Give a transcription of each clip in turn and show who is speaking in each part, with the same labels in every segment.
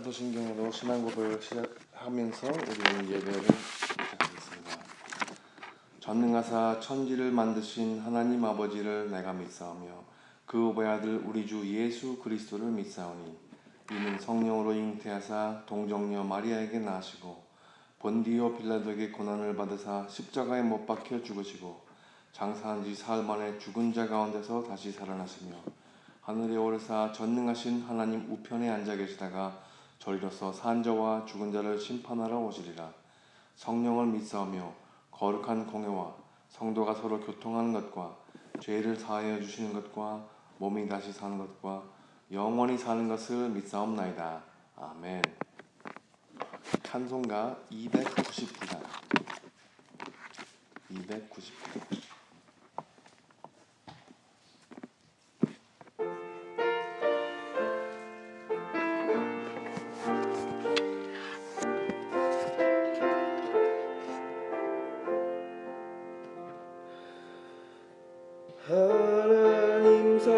Speaker 1: 사도신경으로 신앙 고백을 시작하면서 우리는 예배를 시작하겠습니다. 전능하사 천지를 만드신 하나님 아버지를 내가 믿사오며 그 오배아들 우리 주 예수 그리스도를 믿사오니 이는 성령으로 잉태하사 동정녀 마리아에게 나시고 본디오 빌라도에게 고난을 받으사 십자가에 못 박혀 죽으시고 장사한 지 사흘 만에 죽은 자 가운데서 다시 살아나시며 하늘에 오르사 전능하신 하나님 우편에 앉아 계시다가 저리로서 산 자와 죽은 자를 심판하러 오시리라. 성령을 믿사오며 거룩한 공회와 성도가 서로 교통하는 것과 죄를 사하여 주시는 것과 몸이 다시 사는 것과 영원히 사는 것을 믿사옵나이다. 아멘. 찬송가 299장 299장
Speaker 2: 하나님 사랑은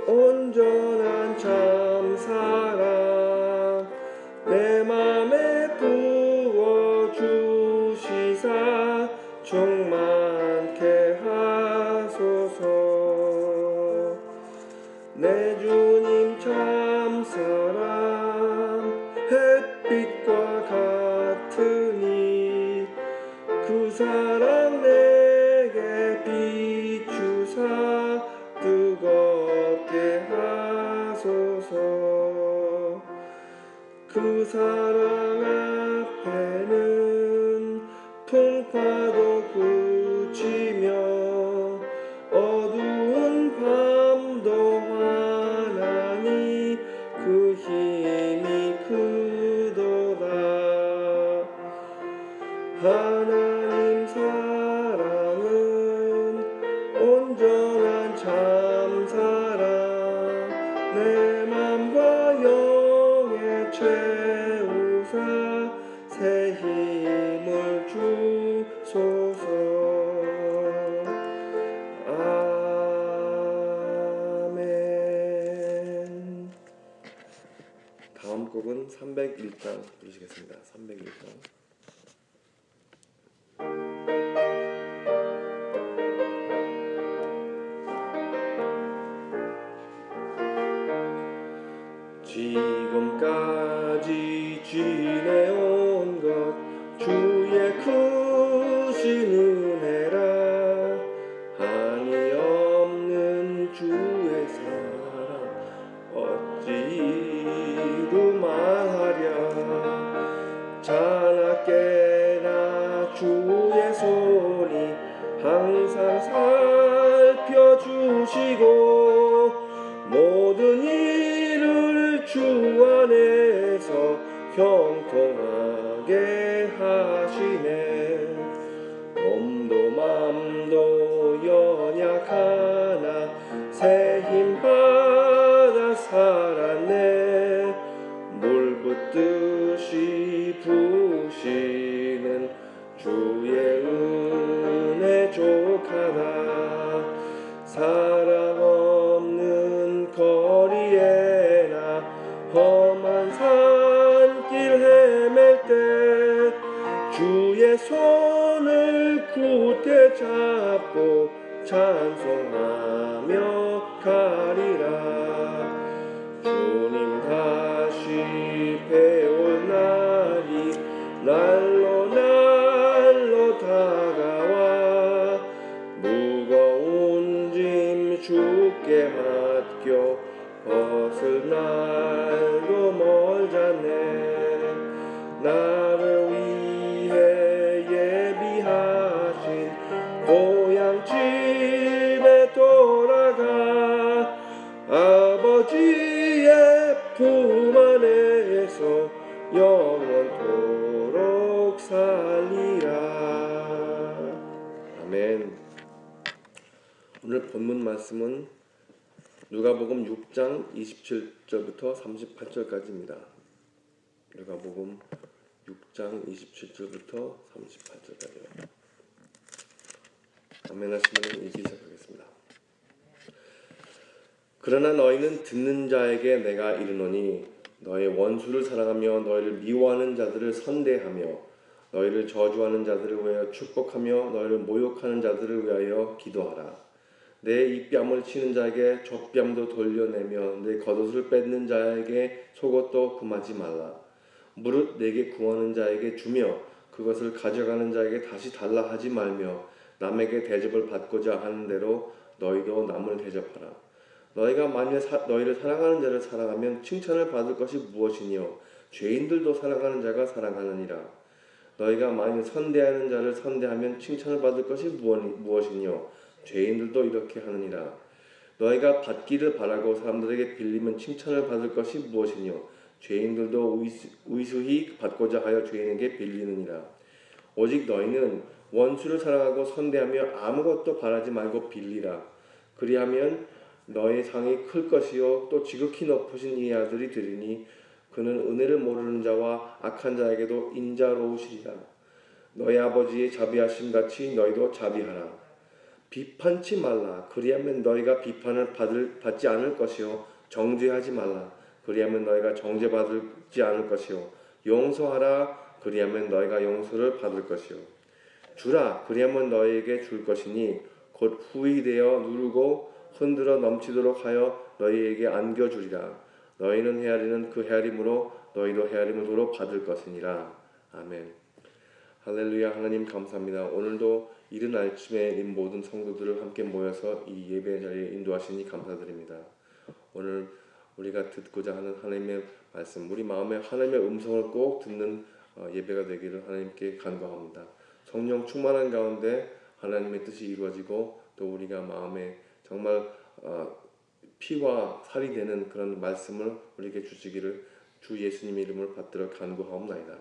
Speaker 2: 온전한 참 사랑 내 맘에 부어주시사 충만케 하소서. 내 주님 참 사랑 햇빛과 같으니 그 사랑 내게 비추사 뜨겁게 하소서. 그 사랑 앞에는 풍파도 그치며 어두운 밤도 환하니 그 힘이 크도다. 하나님 사랑은 온전한 참 사랑 내 맘과 영에 채우사 새 힘을 주소서. 아멘. 다음 곡은 301장 부르시겠습니다. 301장. 지금까지 지내온 것 주의 크신 은혜라. 한이 없는 주의 사랑 어찌 이루 말하랴. 자나깨나 주의 손이 항상 살펴주시고 모든 일을 주 안에서 형통하게 하시네. 몸도 맘도 연약하나 새 힘 받아 살았네. 물 붓듯이 부으시는 주의 은혜 족하다. 사랑 없는 거리에나 험한 산길 헤맬 때 주의 손을 굳게 잡고 찬송하며 가리라. 주님 다시 배울 날이 날로 다가와 무거운 짐 주께 맡겨 벗을 날도 멀잖네. 나를 위해 예비하신 고향집에 돌아가 아버지의 품 안에서 영원토록 살리라. 아멘. 오늘 본문 말씀은 누가복음 6장 27절부터 38절까지입니다. 누가복음 6장 27절부터 38절까지요. 아멘 하시면 읽기 시작하겠습니다. 그러나 너희는 듣는 자에게 내가 이르노니 너의 원수를 사랑하며 너희를 미워하는 자들을 선대하며 너희를 저주하는 자들을 위하여 축복하며 너희를 모욕하는 자들을 위하여 기도하라. 내 입뺨을 치는 자에게 젖뺨도 돌려내며 내 겉옷을 뺏는 자에게 속옷도 금하지 말라. 무릇 내게 구하는 자에게 주며 그것을 가져가는 자에게 다시 달라 하지 말며 남에게 대접을 받고자 하는 대로 너희도 남을 대접하라. 너희가 만일 너희를 사랑하는 자를 사랑하면 칭찬을 받을 것이 무엇이니요? 죄인들도 사랑하는 자가 사랑하느니라. 너희가 만일 선대하는 자를 선대하면 칭찬을 받을 것이 무엇이니요? 죄인들도 이렇게 하느니라. 너희가 받기를 바라고 사람들에게 빌리면 칭찬을 받을 것이 무엇이뇨? 죄인들도 의수히 받고자 하여 죄인에게 빌리느니라. 오직 너희는 원수를 사랑하고 선대하며 아무것도 바라지 말고 빌리라. 그리하면 너의 상이 클 것이요 또 지극히 높으신 이 아들이 되리니 그는 은혜를 모르는 자와 악한 자에게도 인자로우시리라. 너희 아버지의 자비하심 같이 너희도 자비하라. 비판치 말라. 그리하면 너희가 비판을 받지 않을 것이요 정죄하지 말라. 그리하면 너희가 정죄받지 않을 것이요 용서하라. 그리하면 너희가 용서를 받을 것이요 주라. 그리하면 너희에게 줄 것이니 곧 후히 되어 누르고 흔들어 넘치도록 하여 너희에게 안겨주리라. 너희는 헤아리는 그 헤아림으로 너희도 헤아림을 도로 받을 것이니라. 아멘. 할렐루야. 하나님 감사합니다. 오늘도 이른 아침에 이 모든 성도들을 함께 모여서 이 예배 자리에 인도하시니 감사드립니다. 오늘 우리가 듣고자 하는 하나님의 말씀, 우리 마음에 하나님의 음성을 꼭 듣는 예배가 되기를 하나님께 간구합니다. 성령 충만한 가운데 하나님의 뜻이 이루어지고 또 우리가 마음에 정말 피와 살이 되는 그런 말씀을 우리에게 주시기를 주 예수님의 이름을 받들어 간구하옵나이다.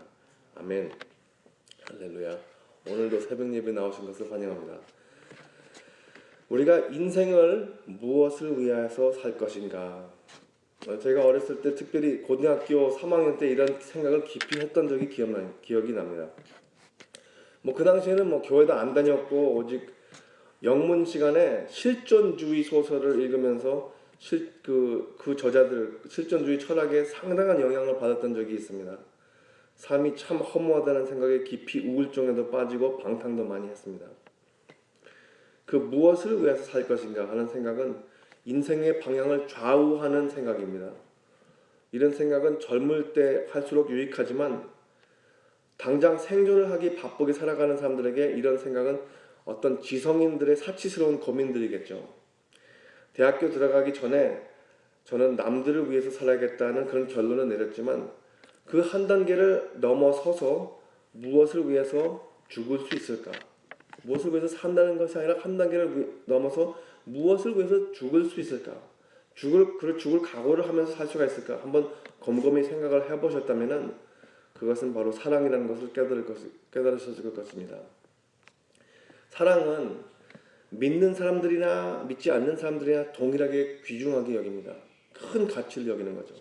Speaker 2: 아멘. 할렐루야. 오늘도 새벽 예배 나오신 것을 환영합니다. 우리가 인생을 무엇을 위해서 살 것인가? 제가 어렸을 때 특별히 고등학교 3학년 때 이런 생각을 깊이 했던 적이 기억이 납니다. 그 당시에는 교회도 안 다녔고 오직 영문 시간에 실존주의 소설을 읽으면서 그 저자들 실존주의 철학에 상당한 영향을 받았던 적이 있습니다. 삶이 참 허무하다는 생각에 깊이 우울증에도 빠지고 방탕도 많이 했습니다. 그 무엇을 위해서 살 것인가 하는 생각은 인생의 방향을 좌우하는 생각입니다. 이런 생각은 젊을 때 할수록 유익하지만 당장 생존을 하기 바쁘게 살아가는 사람들에게 이런 생각은 어떤 지성인들의 사치스러운 고민들이겠죠. 대학교 들어가기 전에 저는 남들을 위해서 살아야겠다는 그런 결론을 내렸지만 그 한 단계를 넘어서서 무엇을 위해서 죽을 수 있을까? 무엇을 위해서 산다는 것이 아니라 한 단계를 넘어서 무엇을 위해서 죽을 수 있을까? 죽을 각오를 하면서 살 수가 있을까? 한번 곰곰이 생각을 해보셨다면 그것은 바로 사랑이라는 것을 깨달으셨을 것입니다. 사랑은 믿는 사람들이나 믿지 않는 사람들이나 동일하게 귀중하게 여깁니다. 큰 가치를 여기는 거죠.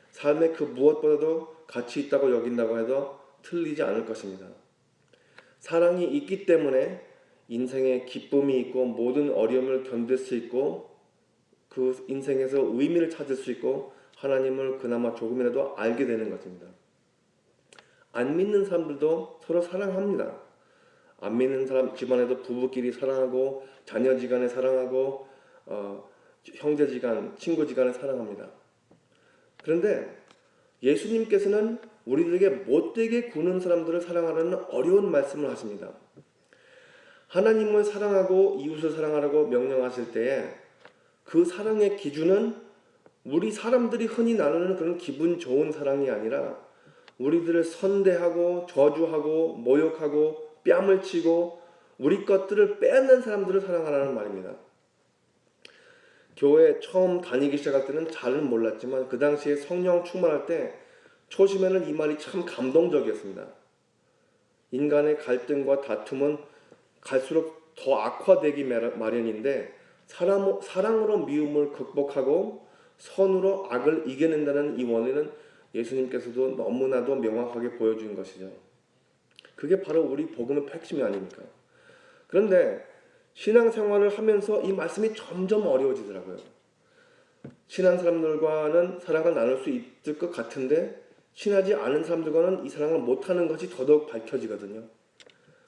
Speaker 2: 삶의 그 무엇보다도 가치 있다고 여긴다고 해도 틀리지 않을 것입니다. 사랑이 있기 때문에 인생에 기쁨이 있고 모든 어려움을 견딜 수 있고 그 인생에서 의미를 찾을 수 있고 하나님을 그나마 조금이라도 알게 되는 것입니다. 안 믿는 사람들도 서로 사랑합니다. 안 믿는 사람 집안에도 부부끼리 사랑하고 자녀지간에 사랑하고 형제지간, 친구지간에 사랑합니다. 그런데 예수님께서는 우리들에게 못되게 구는 사람들을 사랑하라는 어려운 말씀을 하십니다. 하나님을 사랑하고 이웃을 사랑하라고 명령하실 때에 그 사랑의 기준은 우리 사람들이 흔히 나누는 그런 기분 좋은 사랑이 아니라 우리들을 선대하고 저주하고 모욕하고 뺨을 치고 우리 것들을 빼앗는 사람들을 사랑하라는 말입니다. 교회 처음 다니기 시작할 때는 잘은 몰랐지만 그 당시에 성령 충만할 때 초심에는 이 말이 참 감동적이었습니다. 인간의 갈등과 다툼은 갈수록 더 악화되기 마련인데 사랑으로 미움을 극복하고 선으로 악을 이겨낸다는 이 원리는 예수님께서도 너무나도 명확하게 보여준 것이죠. 그게 바로 우리 복음의 핵심이 아닙니까? 그런데 신앙생활을 하면서 이 말씀이 점점 어려워지더라고요. 친한 사람들과는 사랑을 나눌 수 있을 것 같은데 친하지 않은 사람들과는 이 사랑을 못하는 것이 더더욱 밝혀지거든요.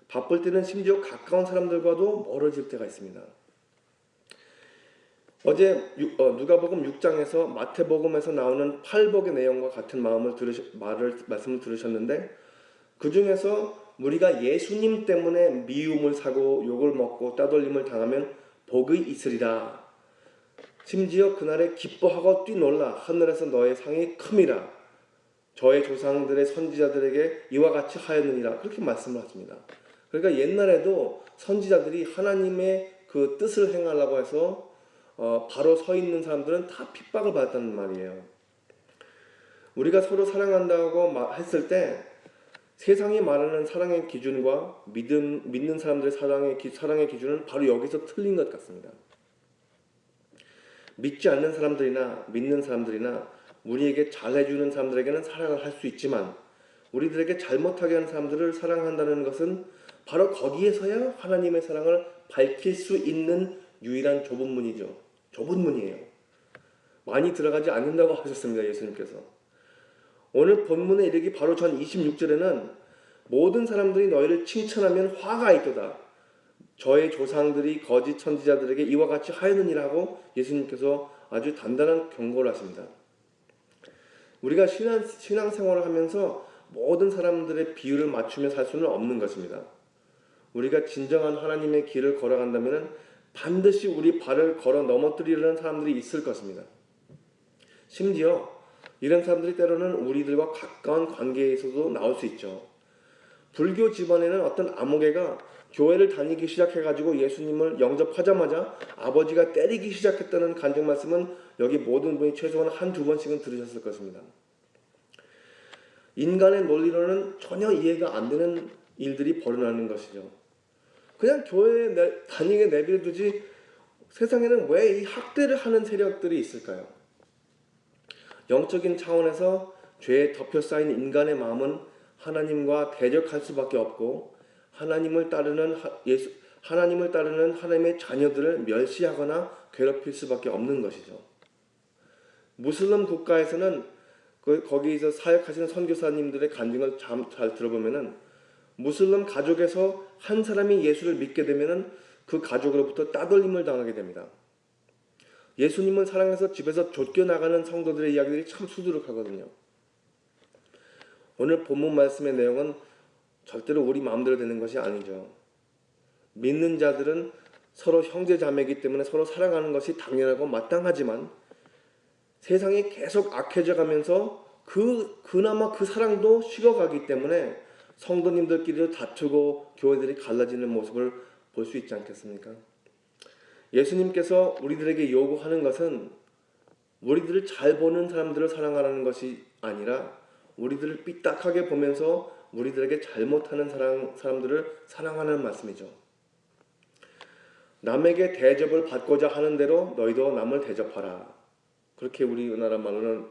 Speaker 2: 바쁠 때는 심지어 가까운 사람들과도 멀어질 때가 있습니다. 어제 누가복음 6장에서 마태복음에서 나오는 팔복의 내용과 같은 말씀을 들으셨는데 그 중에서 우리가 예수님 때문에 미움을 사고 욕을 먹고 따돌림을 당하면 복이 있으리라. 심지어 그날에 기뻐하고 뛰놀라. 하늘에서 너의 상이 큼이라. 저의 조상들의 선지자들에게 이와 같이 하였느니라. 그렇게 말씀을 하십니다. 그러니까 옛날에도 선지자들이 하나님의 그 뜻을 행하려고 해서 바로 서 있는 사람들은 다 핍박을 받았다는 말이에요. 우리가 서로 사랑한다고 했을 때 세상이 말하는 사랑의 기준과 믿는 사람들의 사랑의 기준은 바로 여기서 틀린 것 같습니다. 믿지 않는 사람들이나 믿는 사람들이나 우리에게 잘해주는 사람들에게는 사랑을 할 수 있지만 우리들에게 잘못하게 하는 사람들을 사랑한다는 것은 바로 거기에서야 하나님의 사랑을 밝힐 수 있는 유일한 좁은 문이죠. 좁은 문이에요. 많이 들어가지 않는다고 하셨습니다. 예수님께서. 오늘 본문에 이르기 바로 전 26절에는 모든 사람들이 너희를 칭찬하면 화가 있도다. 저의 조상들이 거짓 선지자들에게 이와 같이 하였느니라고 예수님께서 아주 단단한 경고를 하십니다. 우리가 신앙생활을 하면서 모든 사람들의 비율을 맞추며 살 수는 없는 것입니다. 우리가 진정한 하나님의 길을 걸어간다면 반드시 우리 발을 걸어 넘어뜨리려는 사람들이 있을 것입니다. 심지어 이런 사람들이 때로는 우리들과 가까운 관계에서도 나올 수 있죠. 불교 집안에는 어떤 아무개가 교회를 다니기 시작해가지고 예수님을 영접하자마자 아버지가 때리기 시작했다는 간증 말씀은 여기 모든 분이 최소한 한두 번씩은 들으셨을 것입니다. 인간의 논리로는 전혀 이해가 안 되는 일들이 벌어나는 것이죠. 그냥 교회에 다니게 내버려두지 세상에는 왜 이 학대를 하는 세력들이 있을까요? 영적인 차원에서 죄에 덮여 쌓인 인간의 마음은 하나님과 대적할 수밖에 없고 하나님을 따르는 하나님의 자녀들을 멸시하거나 괴롭힐 수밖에 없는 것이죠. 무슬림 국가에서는 거기에서 사역하시는 선교사님들의 간증을 잘 들어보면은 무슬림 가족에서 한 사람이 예수를 믿게 되면은 그 가족으로부터 따돌림을 당하게 됩니다. 예수님을 사랑해서 집에서 쫓겨나가는 성도들의 이야기들이 참 수두룩하거든요. 오늘 본문 말씀의 내용은 절대로 우리 마음대로 되는 것이 아니죠. 믿는 자들은 서로 형제 자매이기 때문에 서로 사랑하는 것이 당연하고 마땅하지만 세상이 계속 악해져 가면서 그나마 그 사랑도 식어가기 때문에 성도님들끼리도 다투고 교회들이 갈라지는 모습을 볼 수 있지 않겠습니까? 예수님께서 우리들에게 요구하는 것은 우리들을 잘 보는 사람들을 사랑하라는 것이 아니라 우리들을 삐딱하게 보면서 우리들에게 잘못하는 사람들을 사랑하는 말씀이죠. 남에게 대접을 받고자 하는 대로 너희도 남을 대접하라. 그렇게 우리나라 말로는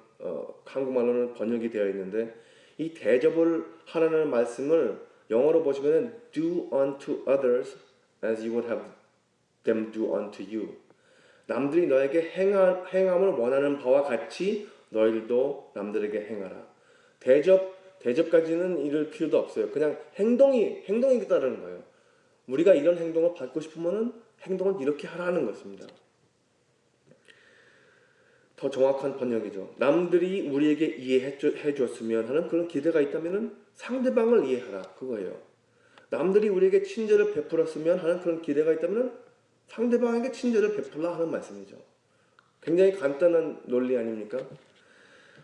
Speaker 2: 한국말로는 번역이 되어 있는데 이 대접을 하라는 말씀을 영어로 보시면 do unto others as you would have them do unto you. 남들이 너에게 행함을 원하는 바와 같이 너희들도 남들에게 행하라. 대접까지는 이를 필요도 없어요. 그냥 행동이 따르는 거예요. 우리가 이런 행동을 받고 싶으면은 행동을 이렇게 하라는 것입니다. 더 정확한 번역이죠. 남들이 우리에게 이해해 줬으면 하는 그런 기대가 있다면은 상대방을 이해하라. 그거예요. 남들이 우리에게 친절을 베풀었으면 하는 그런 기대가 있다면은 상대방에게 친절을 베풀라 하는 말씀이죠. 굉장히 간단한 논리 아닙니까?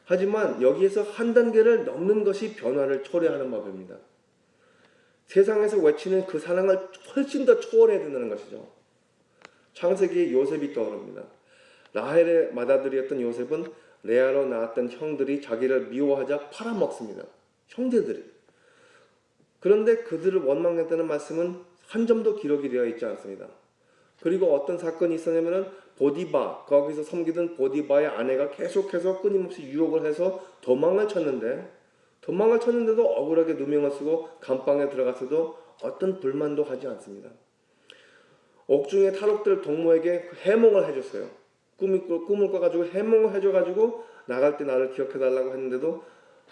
Speaker 2: 하지만 여기에서 한 단계를 넘는 것이 변화를 초래하는 법입니다. 세상에서 외치는 그 사랑을 훨씬 더 초월해야 된다는 것이죠. 창세기에 요셉이 떠오릅니다. 라헬의 맏아들이었던 요셉은 레아로 낳았던 형들이 자기를 미워하자 팔아먹습니다. 형제들이. 그런데 그들을 원망했다는 말씀은 한 점도 기록이 되어 있지 않습니다. 그리고 어떤 사건이 있었냐면은 거기서 섬기던 보디바의 아내가 계속해서 끊임없이 유혹을 해서 도망을 쳤는데도 억울하게 누명을 쓰고 감방에 들어갔어도 어떤 불만도 하지 않습니다. 옥중에 탈옥될 동무에게 해몽을 해줬어요. 꿈을 꿔가지고 해몽을 해줘가지고 나갈 때 나를 기억해달라고 했는데도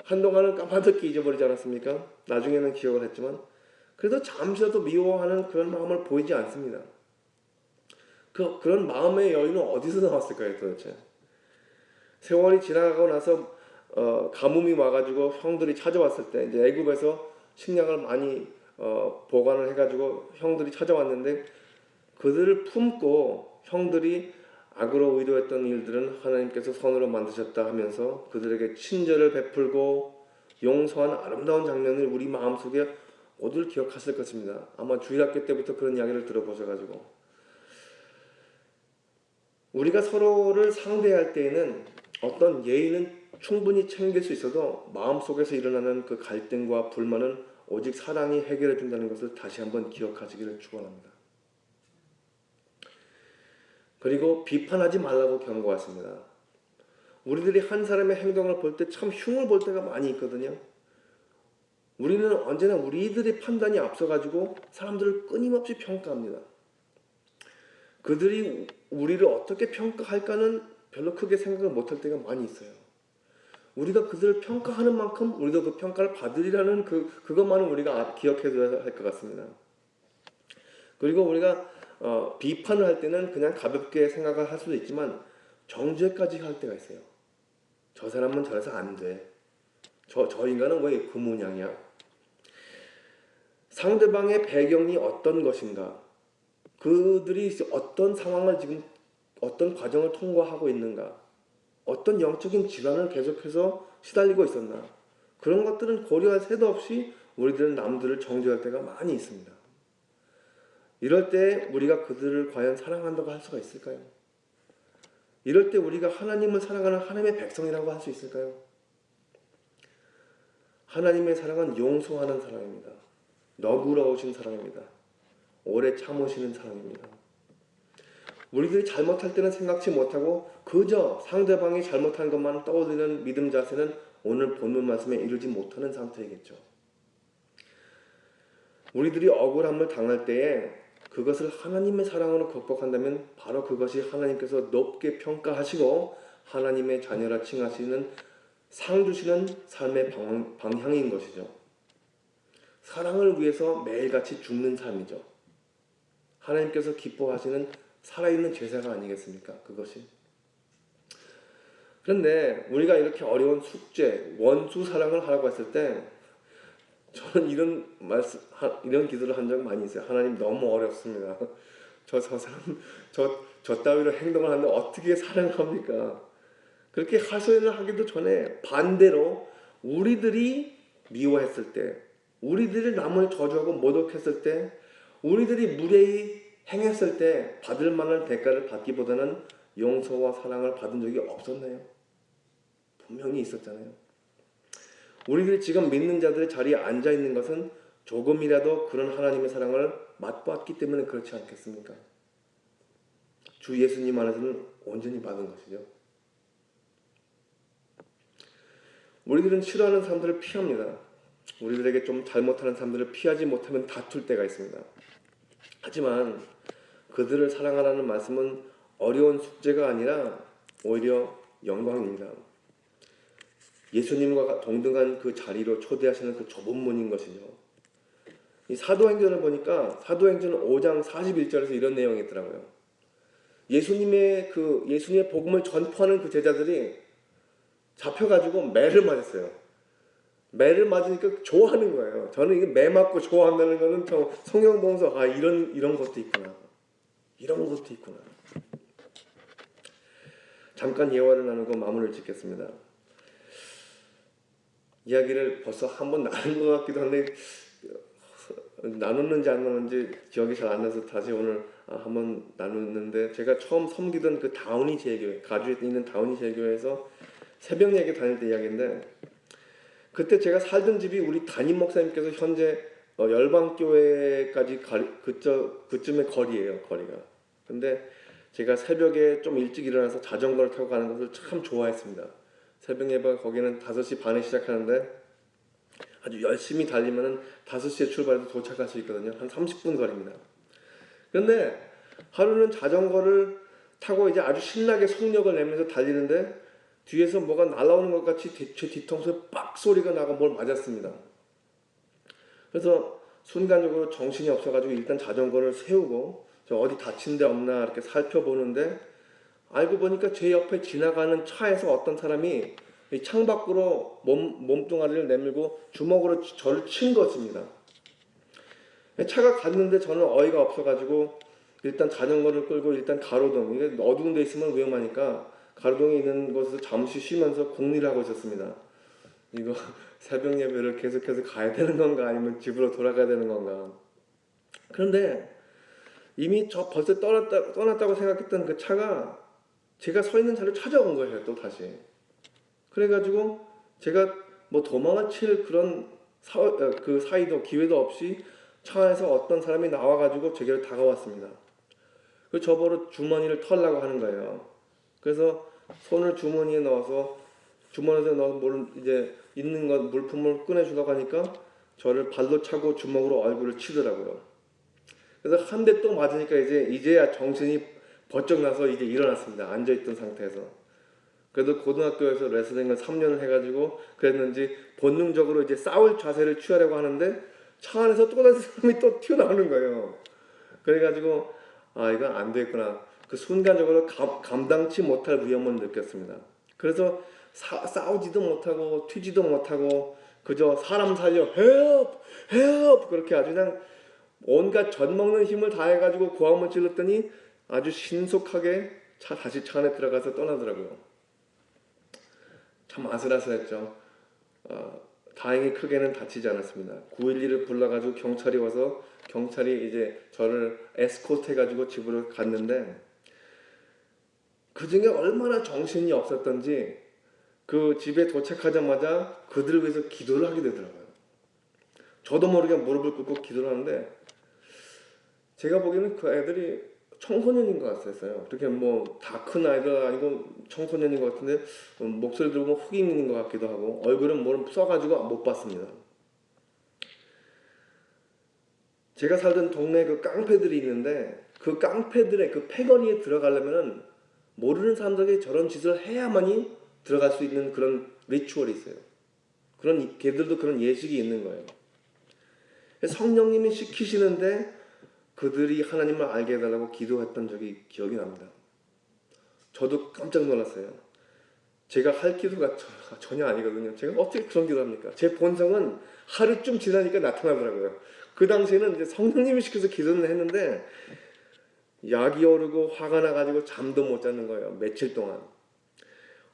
Speaker 2: 한동안은 까마득히 잊어버리지 않았습니까? 나중에는 기억을 했지만 그래도 잠시라도 미워하는 그런 마음을 보이지 않습니다. 그런 마음의 여유는 어디서 나왔을까요, 도대체? 세월이 지나가고 나서 가뭄이 와가지고 형들이 찾아왔을 때 이제 애굽에서 식량을 많이 보관을 해가지고 형들이 찾아왔는데 그들을 품고 형들이 악으로 의도했던 일들은 하나님께서 선으로 만드셨다 하면서 그들에게 친절을 베풀고 용서하는 아름다운 장면을 우리 마음속에 모두 기억하실 것입니다. 아마 주일학교 때부터 그런 이야기를 들어보셔가지고 우리가 서로를 상대할 때에는 어떤 예의는 충분히 챙길 수 있어도 마음속에서 일어나는 그 갈등과 불만은 오직 사랑이 해결해 준다는 것을 다시 한번 기억하시기를 축원합니다. 그리고 비판하지 말라고 경고했습니다. 우리들이 한 사람의 행동을 볼 때 참 흉을 볼 때가 많이 있거든요. 우리는 언제나 우리들의 판단이 앞서가지고 사람들을 끊임없이 평가합니다. 그들이 우리를 어떻게 평가할까는 별로 크게 생각을 못할 때가 많이 있어요. 우리가 그들을 평가하는 만큼 우리도 그 평가를 받으리라는 그것만은 우리가 기억해둬야 할 것 같습니다. 그리고 우리가 비판을 할 때는 그냥 가볍게 생각을 할 수도 있지만 정죄까지 할 때가 있어요. 저 사람은 저래서 안 돼. 저 인간은 왜 그 모양이야? 상대방의 배경이 어떤 것인가? 그들이 어떤 상황을 지금 어떤 과정을 통과하고 있는가? 어떤 영적인 질환을 계속해서 시달리고 있었나? 그런 것들은 고려할 새도 없이 우리들은 남들을 정죄할 때가 많이 있습니다. 이럴 때 우리가 그들을 과연 사랑한다고 할 수가 있을까요? 이럴 때 우리가 하나님을 사랑하는 하나님의 백성이라고 할 수 있을까요? 하나님의 사랑은 용서하는 사랑입니다. 너그러우신 사랑입니다. 오래 참으시는 사랑입니다. 우리들이 잘못할 때는 생각지 못하고 그저 상대방이 잘못한 것만 떠올리는 믿음 자세는 오늘 본문 말씀에 이르지 못하는 상태이겠죠. 우리들이 억울함을 당할 때에 그것을 하나님의 사랑으로 극복한다면 바로 그것이 하나님께서 높게 평가하시고 하나님의 자녀라 칭하시는 상 주시는 삶의 방향인 것이죠. 사랑을 위해서 매일같이 죽는 삶이죠. 하나님께서 기뻐하시는 살아있는 제사가 아니겠습니까? 그것이. 그런데 우리가 이렇게 어려운 숙제, 원수 사랑을 하라고 했을 때 저는 이런 기도를 한 적 많이 있어요. 하나님 너무 어렵습니다. 저 사람, 저 따위로 행동을 하는데 어떻게 사랑합니까? 그렇게 하소연을 하기도 전에 반대로 우리들이 미워했을 때, 우리들이 남을 저주하고 모독했을 때, 우리들이 무례히 행했을 때 받을 만한 대가를 받기보다는 용서와 사랑을 받은 적이 없었나요? 분명히 있었잖아요. 우리들이 지금 믿는 자들의 자리에 앉아 있는 것은 조금이라도 그런 하나님의 사랑을 맛보았기 때문에 그렇지 않겠습니까? 주 예수님 안에서는 온전히 받은 것이죠. 우리들은 싫어하는 사람들을 피합니다. 우리들에게 좀 잘못하는 사람들을 피하지 못하면 다툴 때가 있습니다. 하지만 그들을 사랑하라는 말씀은 어려운 숙제가 아니라 오히려 영광입니다. 예수님과 동등한 그 자리로 초대하시는 그 좁은 문인 것이죠. 이 사도행전을 보니까 사도행전 5장 41절에서 이런 내용이 있더라고요. 예수님의 복음을 전파하는 그 제자들이 잡혀가지고 매를 맞았어요. 매를 맞으니까 좋아하는 거예요. 저는 이게 매 맞고 좋아한다는 거는 성경 보면서 이런 것도 있구나. 이런 것도 있구나. 잠깐 예화를 나누고 마무리를 짓겠습니다. 이야기를 벌써 한번 나눈 것 같기도 한데 나눴는지 안 나눴는지 기억이 잘 안 나서 다시 오늘 한번 나눴는데 제가 처음 섬기던 그 다운이 제일교회, 가주에 있는 다운이 제일교회에서 새벽 예배 다닐 때 이야기인데 그때 제가 살던 집이 우리 담임 목사님께서 현재 열방교회까지 그쯤의 거리예요. 거리가. 근데 제가 새벽에 좀 일찍 일어나서 자전거를 타고 가는 것을 참 좋아했습니다. 새벽 예배가 거기는 5시 반에 시작하는데 아주 열심히 달리면은 5시에 출발해서 도착할 수 있거든요. 한 30분 거리입니다. 그런데 하루는 자전거를 타고 이제 아주 신나게 속력을 내면서 달리는데 뒤에서 뭐가 날아오는 것 같이 제 뒤통수에 빡 소리가 나고 뭘 맞았습니다. 그래서 순간적으로 정신이 없어가지고 일단 자전거를 세우고 저 어디 다친 데 없나 이렇게 살펴보는데 알고 보니까 제 옆에 지나가는 차에서 어떤 사람이 이 창밖으로 몸뚱아리를 내밀고 주먹으로 저를 친 것입니다. 차가 갔는데 저는 어이가 없어가지고 일단 자전거를 끌고 일단 가로등, 이게 어두운 데 있으면 위험하니까 가로등에 있는 곳에서 잠시 쉬면서 궁리를 하고 있었습니다. 이거 새벽 예배를 계속해서 가야 되는 건가 아니면 집으로 돌아가야 되는 건가. 그런데 이미 저 벌써 떠났다고 생각했던 그 차가 제가 서 있는 차를 찾아온 거예요, 또 다시. 그래가지고 제가 뭐 도망을 칠 그런 그 사이도 기회도 없이 차에서 어떤 사람이 나와가지고 제게로 다가왔습니다. 그 저보고 주머니를 털라고 하는 거예요. 그래서 손을 주머니에 넣어서 주머니에서 넣은 이제 있는 것 물품을 꺼내주려고 하니까 저를 발로 차고 주먹으로 얼굴을 치더라고요. 그래서 한 대 또 맞으니까 이제야 정신이 번쩍 나서 이제 일어났습니다. 앉아있던 상태에서. 그래도 고등학교에서 레슬링을 3년을 해가지고 그랬는지 본능적으로 이제 싸울 자세를 취하려고 하는데 차 안에서 또 다른 사람이 또 튀어나오는 거예요. 그래가지고 아 이건 안 되겠구나. 그 순간적으로 감당치 못할 위험을 느꼈습니다. 그래서 싸우지도 못하고 튀지도 못하고 그저 사람 살려 help help 그렇게 아주 그냥 온갖 젖먹는 힘을 다해가지고 고함을 질렀더니 아주 신속하게 다시 차 안에 들어가서 떠나더라고요. 참 아슬아슬했죠. 다행히 크게는 다치지 않았습니다. 911을 불러가지고 경찰이 와서 경찰이 이제 저를 에스코트 해가지고 집으로 갔는데 그 중에 얼마나 정신이 없었던지 그 집에 도착하자마자 그들을 위해서 기도를 하게 되더라고요. 저도 모르게 무릎을 꿇고 기도를 하는데 제가 보기에는 그 애들이 청소년인 것 같았어요. 그렇게 뭐 다 큰 아이들 아니고 청소년인 것 같은데 목소리 들으면 흑인인 것 같기도 하고 얼굴은 뭘 써가지고 못 봤습니다. 제가 살던 동네에 그 깡패들이 있는데 그 깡패들의 그 패거리에 들어가려면은 모르는 사람들에게 저런 짓을 해야만이 들어갈 수 있는 그런 리추얼이 있어요. 그런 걔들도 그런 예식이 있는 거예요. 성령님이 시키시는데 그들이 하나님을 알게 해달라고 기도했던 적이 기억이 납니다. 저도 깜짝 놀랐어요. 제가 할 기도가 전혀 아니거든요. 제가 어떻게 그런 기도를 합니까? 제 본성은 하루쯤 지나니까 나타나더라고요. 그 당시에는 이제 성령님이 시켜서 기도는 했는데 약이 오르고 화가 나가지고 잠도 못 자는 거예요. 며칠 동안.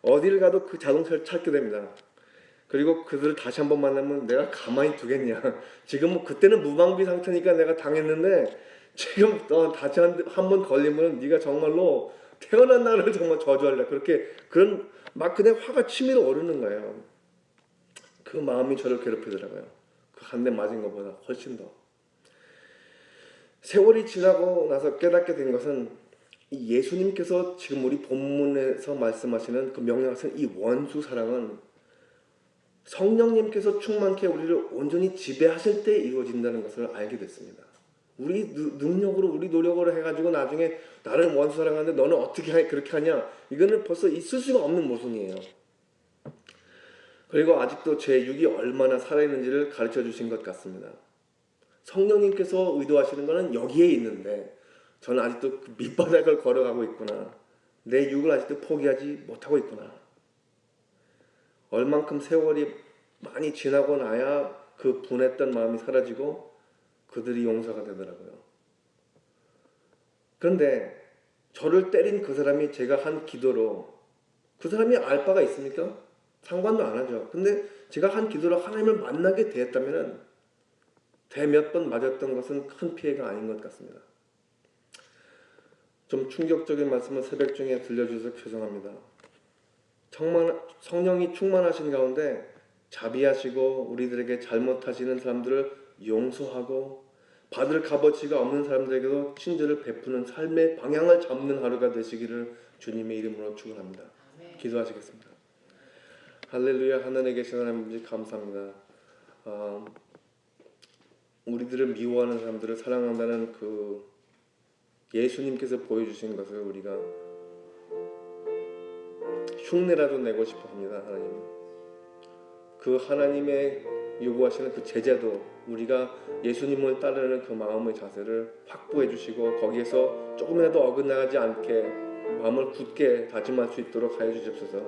Speaker 2: 어디를 가도 그 자동차를 찾게 됩니다. 그리고 그들을 다시 한번 만나면 내가 가만히 두겠냐. 지금 뭐 그때는 무방비 상태니까 내가 당했는데 지금 다시 한 번 걸리면 네가 정말로 태어난 날을 정말 저주할래. 그렇게 그런 막 그냥 화가 치밀어 오르는 거예요. 그 마음이 저를 괴롭히더라고요. 그 한 대 맞은 것보다 훨씬 더. 세월이 지나고 나서 깨닫게 된 것은 이 예수님께서 지금 우리 본문에서 말씀하시는 그 명령하신 이 원수 사랑은 성령님께서 충만케 우리를 온전히 지배하실 때 이루어진다는 것을 알게 됐습니다. 우리 능력으로 우리 노력으로 해가지고 나중에 나를 원수 사랑하는데 너는 어떻게 그렇게 하냐, 이거는 벌써 있을 수가 없는 모순이에요. 그리고 아직도 제 육이 얼마나 살아있는지를 가르쳐 주신 것 같습니다. 성령님께서 의도하시는 것은 여기에 있는데 저는 아직도 그 밑바닥을 걸어가고 있구나. 내 육을 아직도 포기하지 못하고 있구나. 얼만큼 세월이 많이 지나고 나야 그 분했던 마음이 사라지고 그들이 용서가 되더라고요. 그런데 저를 때린 그 사람이 제가 한 기도로, 그 사람이 알 바가 있습니까? 상관도 안 하죠. 근데 제가 한 기도로 하나님을 만나게 되었다면 대몇 번 맞았던 것은 큰 피해가 아닌 것 같습니다. 좀 충격적인 말씀을 새벽 중에 들려주셔서 죄송합니다. 정말 성령이 충만하신 가운데 자비하시고 우리들에게 잘못하시는 사람들을 용서하고 받을 값어치가 없는 사람들에게도 친절을 베푸는 삶의 방향을 잡는 하루가 되시기를 주님의 이름으로 축원합니다. 기도하시겠습니다. 할렐루야. 하늘에 계신 하나님 감사합니다. 우리들을 미워하는 사람들을 사랑한다는 그 예수님께서 보여주신 것을 우리가 흉내라도 내고 싶어 합니다. 하나님, 그 하나님의 요구하시는 그 제자도 우리가 예수님을 따르는 그 마음의 자세를 확보해 주시고 거기에서 조금이라도 어긋나지 않게 마음을 굳게 다짐할 수 있도록 하여 주십소서.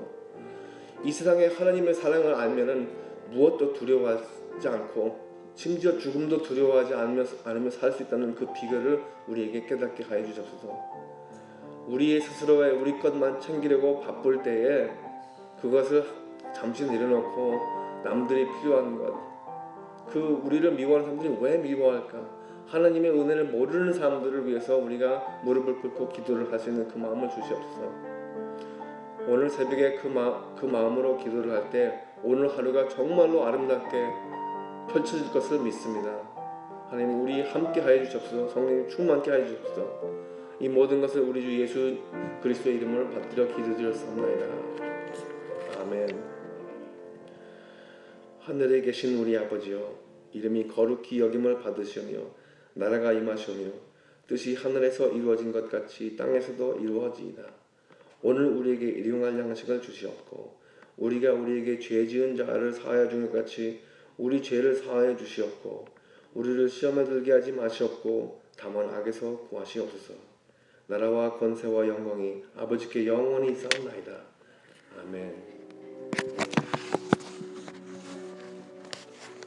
Speaker 2: 이 세상에 하나님의 사랑을 알면은 무엇도 두려워하지 않고 심지어 죽음도 두려워하지 않으며 살 수 있다는 그 비결을 우리에게 깨닫게 하여 주옵소서. 우리의 스스로의 우리 것만 챙기려고 바쁠 때에 그것을 잠시 내려놓고 남들이 필요한 것, 그 우리를 미워하는 사람들이 왜 미워할까? 하나님의 은혜를 모르는 사람들을 위해서 우리가 무릎을 꿇고 기도를 할 수 있는 그 마음을 주시옵소서. 오늘 새벽에 그 마음으로 기도를 할 때 오늘 하루가 정말로 아름답게 펼쳐질 것을 믿습니다. 하나님, 우리 함께 하여 주옵소서. 성령님 충만케 하여 주옵소서. 이 모든 것을 우리 주 예수 그리스도의 이름을 받들어 기도드렸사옵나이다. 아멘. 하늘에 계신 우리 아버지여, 이름이 거룩히 여김을 받으시오며 나라가 임하시오며 뜻이 하늘에서 이루어진 것 같이 땅에서도 이루어지이다. 오늘 우리에게 일용할 양식을 주시옵고 우리가 우리에게 죄 지은 자를 사하여 준 것 같이 우리 죄를 사하여 주시옵고 우리를 시험에 들게 하지 마시옵고 다만 악에서 구하시옵소서. 나라와 권세와 영광이 아버지께 영원히 있사옵나이다. 아멘.